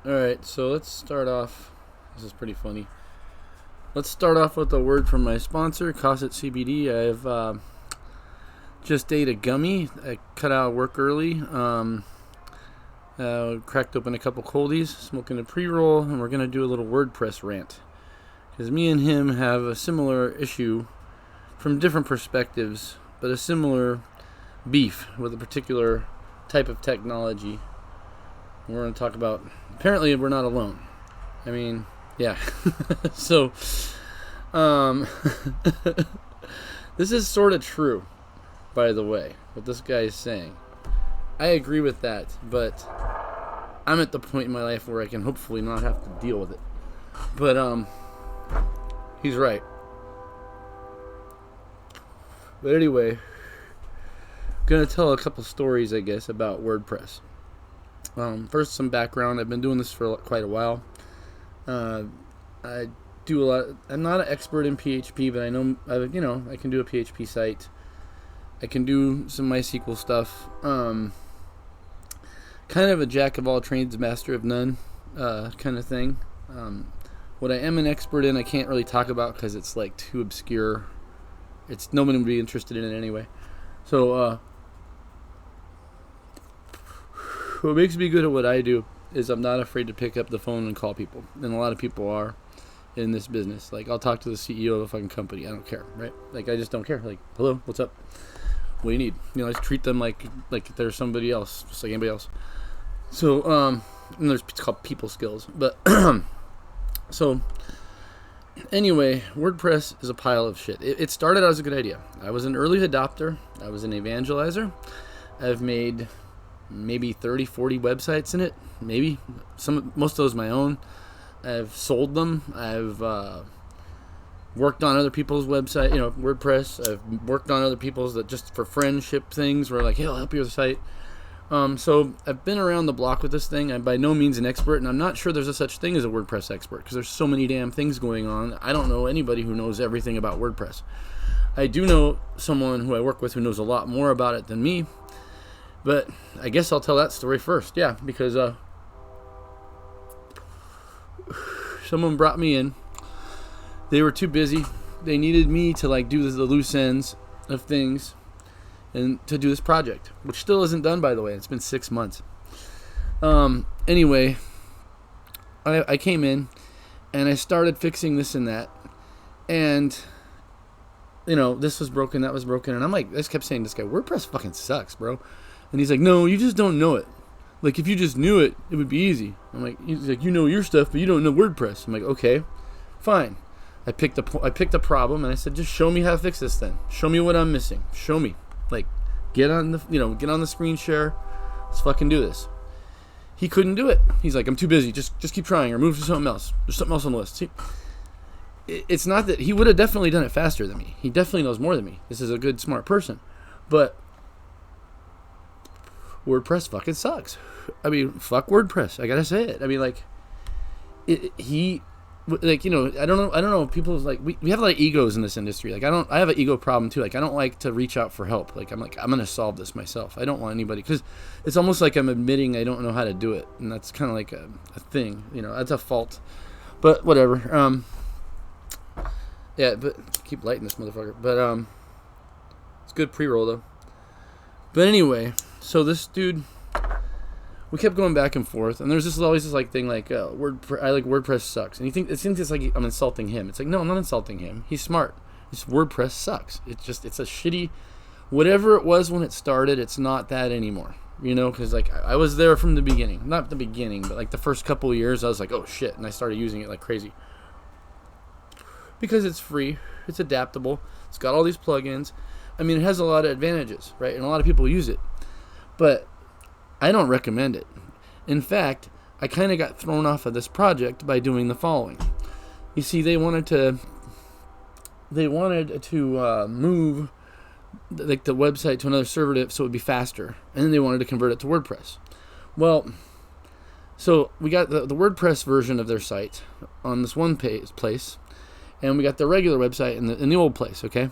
Alright, so let's start off. This is pretty funny. Let's start off with a word from my sponsor, Cosset CBD. I've just ate a gummy. I cut out of work early. Cracked open a couple coldies, smoking a pre-roll, and we're going to do a little WordPress rant. Because me and him have a similar issue from different perspectives, but a similar beef with a particular type of technology. We're going to talk about, apparently we're not alone. I mean, yeah. So, this is sort of true, by the way, what this guy is saying. I agree with that, but I'm at the point in my life where I can hopefully not have to deal with it. But, he's right. But anyway, I'm going to tell a couple stories, I guess, about WordPress. First, some background. I've been doing this for quite a while. I do a lot. I'm not an expert in PHP, but I know, I can do a PHP site. I can do some MySQL stuff. Kind of a jack of all trades, master of none, kind of thing. What I am an expert in, I can't really talk about because it's like too obscure. Nobody would be interested in it anyway. So, what makes me good at what I do is I'm not afraid to pick up the phone and call people. And a lot of people are in this business. Like, I'll talk to the CEO of a fucking company. I don't care, right? Like, I just don't care. Like, hello, what's up? What do you need? I just treat them like they're somebody else, just like anybody else. So, and it's called people skills. But, so, anyway, WordPress is a pile of shit. It started out as a good idea. I was an early adopter. I was an evangelizer. I've made maybe 30, 40 websites in it. Maybe. Most of those my own. I've sold them. I've worked on other people's website, WordPress. I've worked on other people's that just for friendship things where like, hey, I'll help you with the site. So I've been around the block with this thing. I'm by no means an expert, and I'm not sure there's a such thing as a WordPress expert because there's so many damn things going on. I don't know anybody who knows everything about WordPress. I do know someone who I work with who knows a lot more about it than me, but I guess I'll tell that story first. Yeah, because someone brought me in. They were too busy. They needed me to do the loose ends of things and to do this project, which still isn't done, by the way. It's been 6 months. Anyway, I came in and I started fixing this and that, and this was broken, that was broken, and I just kept saying to this guy, WordPress fucking sucks, bro. And he's like, no, you just don't know it. Like, if you just knew it, it would be easy. He's like, you know your stuff, but you don't know WordPress. I'm like, okay, fine. I picked a problem and I said, just show me how to fix this then. Show me what I'm missing. Show me. Like, get on the screen share. Let's fucking do this. He couldn't do it. He's like, I'm too busy. Just keep trying or move to something else. There's something else on the list. See, it's not that he would have definitely done it faster than me. He definitely knows more than me. This is a good, smart person. But WordPress fucking sucks. I mean, fuck WordPress. I gotta say it. I mean, I don't know. People we have a lot of egos in this industry. I have an ego problem too. I don't like to reach out for help. I'm gonna solve this myself. I don't want anybody, because it's almost like I'm admitting I don't know how to do it, and that's kind of like a thing. That's a fault. But whatever. Yeah, but keep lighting this motherfucker. But it's good pre-roll though. But anyway, so this dude, we kept going back and forth, and there's always this thing WordPress sucks, and it seems it's like I'm insulting him. It's like, no, I'm not insulting him. He's smart. WordPress sucks. It's a shitty, whatever it was when it started. It's not that anymore. Because I was there from the beginning, not the beginning, but the first couple of years, I was like, oh shit, and I started using it like crazy because it's free, it's adaptable, it's got all these plugins. I mean, it has a lot of advantages, right? And a lot of people use it, but I don't recommend it. In fact, I kind of got thrown off of this project by doing the following. You see, they wanted to move the website to another server so it would be faster, and then they wanted to convert it to WordPress. Well, so we got the WordPress version of their site on this one place, and we got the regular website in the old place, okay?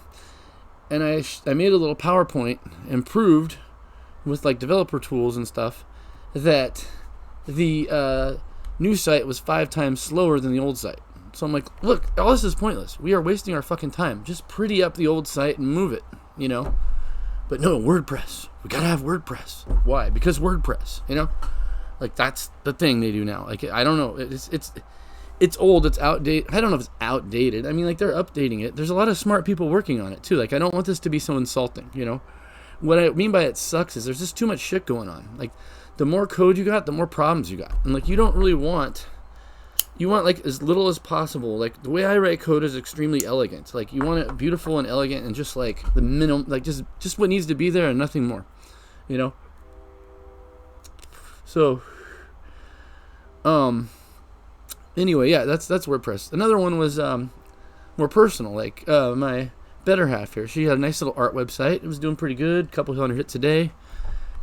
And I made a little PowerPoint and proved with developer tools and stuff that the new site was 5 times slower than the old site. So I'm like, look, all this is pointless. We are wasting our fucking time. Just pretty up the old site and move it, you know? But no, WordPress. We gotta have WordPress. Why? Because WordPress, you know? Like, that's the thing they do now. Like, I don't know. It's old. It's outdated. I don't know if it's outdated. I mean, like, they're updating it. There's a lot of smart people working on it, too. Like, I don't want this to be so insulting, you know? What I mean by it sucks is there's just too much shit going on. Like, the more code you got, the more problems you got. And, like, you don't really want... You want, like, as little as possible. Like, the way I write code is extremely elegant. Like, you want it beautiful and elegant and just, like, the minimum... Like, just what needs to be there and nothing more. You know? So... Anyway, yeah, that's WordPress. Another one was more personal. Like, my better half here. She had a nice little art website. It was doing pretty good. A couple hundred hits a day.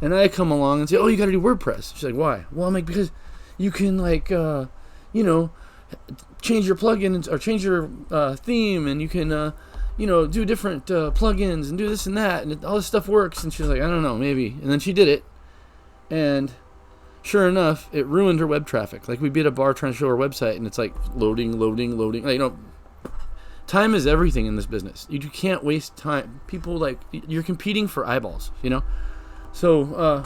And I come along and say, oh, you got to do WordPress. She's like, why? Well, I'm like, because you can, like, you know, change your plugins or change your theme, and you can, you know, do different plugins and do this and that, and all this stuff works. And she's like, I don't know, maybe. And then she did it. And sure enough, it ruined her web traffic. Like, we'd be at a bar trying to show her website, and it's like loading. Like, you know, time is everything in this business. You can't waste time. People, like, you're competing for eyeballs, you know? So,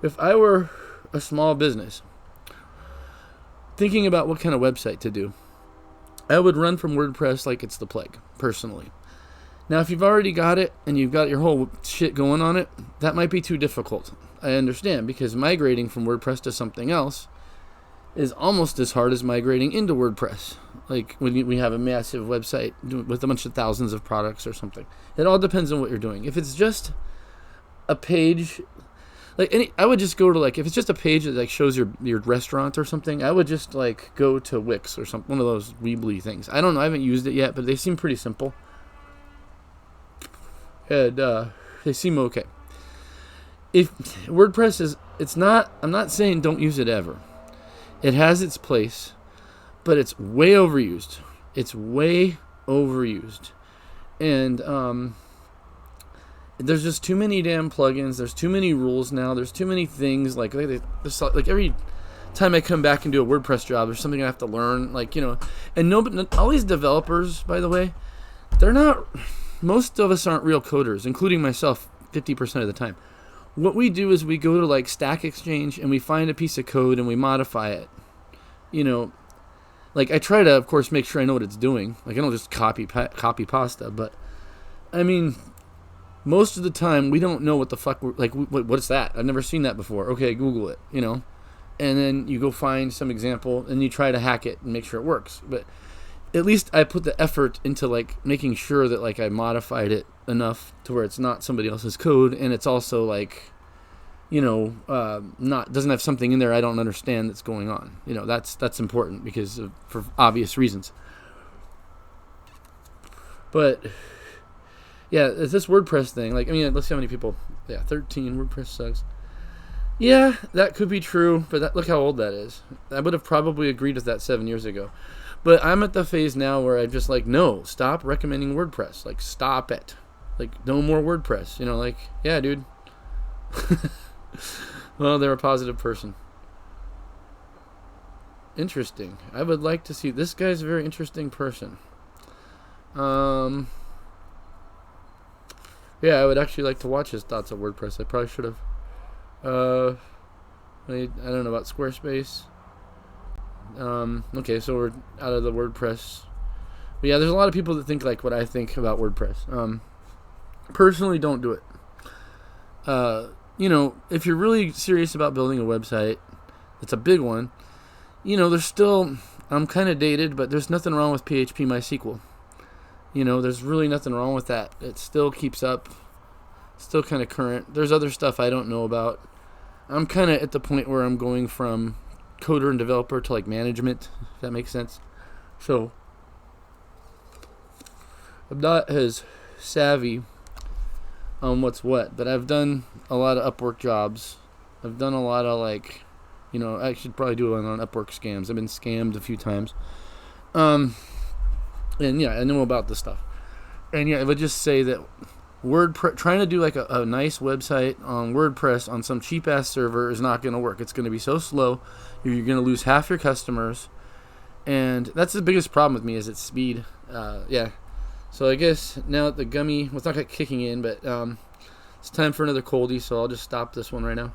if I were a small business thinking about what kind of website to do, I would run from WordPress like it's the plague, personally. Now, if you've already got it and you've got your whole shit going on it, that might be too difficult. I understand, because migrating from WordPress to something else is almost as hard as migrating into WordPress. Like, when we have a massive website with a bunch of thousands of products or something. It all depends on what you're doing. If it's just a page, like, I would just go to, like, if it's just a page that, like, shows your restaurant or something, I would just, like, go to Wix or something, one of those Weebly things. I don't know, I haven't used it yet, but they seem pretty simple. And they seem okay. If WordPress is, I'm not saying don't use it ever. It has its place, but it's way overused. And there's just too many damn plugins. There's too many rules now. There's too many things. Like every time I come back and do a WordPress job, there's something I have to learn. Like, you know, and all these developers, by the way, they're not. Most of us aren't real coders, including myself, 50% of the time. What we do is we go to, like, Stack Exchange and we find a piece of code and we modify it. You know, like, I try to, of course, make sure I know what it's doing. Like, I don't just copy pasta, but I mean, most of the time we don't know what the fuck what's that? I've never seen that before. Okay, Google it, you know, and then you go find some example and you try to hack it and make sure it works. But at least I put the effort into, like, making sure that, like, I modified it enough to where it's not somebody else's code, and it's also, like, you know, doesn't have something in there I don't understand that's going on. You know, that's important because for obvious reasons. But yeah, it's this WordPress thing. Like, I mean, let's see how many people. Yeah, 13. WordPress sucks. Yeah, that could be true, but look how old that is. I would have probably agreed with that 7 years ago. But I'm at the phase now where I'm just like, no, stop recommending WordPress. Like, stop it. Like, no more WordPress. You know, like, yeah, dude. Well, they're a positive person. Interesting. I would like to see. This guy's a very interesting person. Yeah, I would actually like to watch his thoughts on WordPress. I probably should have. I don't know about Squarespace. Okay, so we're out of the WordPress. But yeah, there's a lot of people that think like what I think about WordPress. Personally, don't do it. You know, if you're really serious about building a website, it's a big one. You know, there's still, I'm kind of dated, but there's nothing wrong with PHP MySQL. You know, there's really nothing wrong with that. It still keeps up, still kind of current. There's other stuff I don't know about. I'm kind of at the point where I'm going from coder and developer to like management, if that makes sense. So I'm not as savvy on what's what, but I've done a lot of Upwork jobs. I've done a lot of like, you know, I should probably do it on Upwork scams. I've been scammed a few times. And yeah, I know about this stuff. And yeah, I would just say that trying to do like a nice website on WordPress on some cheap ass server is not going to work. It's going to be so slow. You're going to lose half your customers, and that's the biggest problem with me is its speed. Yeah. So I guess now that the gummy, well, it's not kicking in, but it's time for another coldie. So I'll just stop this one right now.